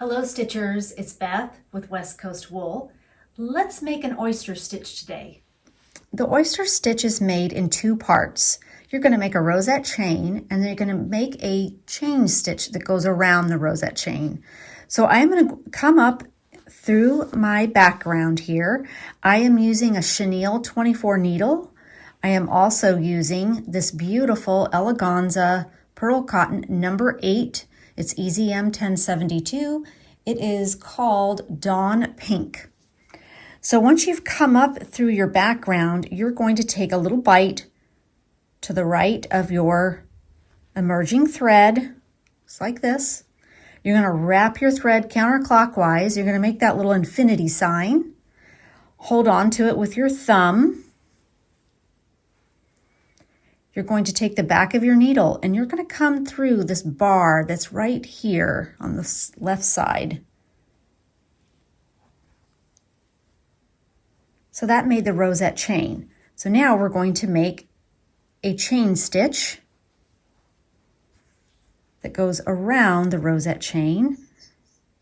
Hello Stitchers, it's Beth with West Coast Wool. Let's make an oyster stitch today. The oyster stitch is made in two parts. You're going to make a rosette chain and then you're going to make a chain stitch that goes around the rosette chain. So I'm going to come up through my background here. I am using a chenille 24 needle. I am also using this beautiful Eleganza Pearl Cotton number 8. It's EZM 1072. It is called Dawn Pink. So once you've come up through your background, you're going to take a little bite to the right of your emerging thread, just like this. You're going to wrap your thread counterclockwise. You're going to make that little infinity sign. Hold on to it with your thumb. You're going to take the back of your needle and you're going to come through this bar that's right here on the left side. So that made the rosette chain. So now we're going to make a chain stitch that goes around the rosette chain.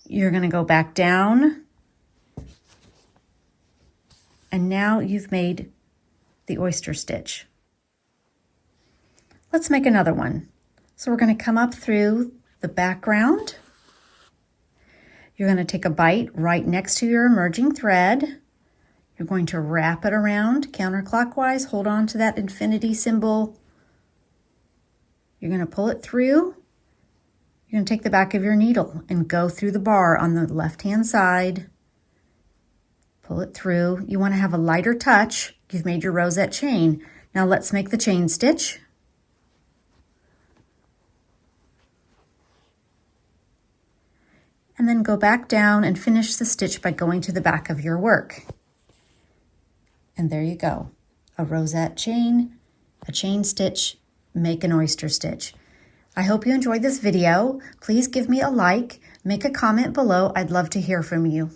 You're going to go back down. And now you've made the oyster stitch. Let's make another one. So we're going to come up through the background. You're going to take a bite right next to your emerging thread. You're going to wrap it around counterclockwise. Hold on to that infinity symbol. You're going to pull it through. You're going to take the back of your needle and go through the bar on the left-hand side. Pull it through. You want to have a lighter touch. You've made your rosette chain. Now let's make the chain stitch. And then go back down and finish the stitch by going to the back of your work. And there you go, a rosette chain, a chain stitch, make an oyster stitch. I hope you enjoyed this video. Please give me a like, make a comment below. I'd love to hear from you.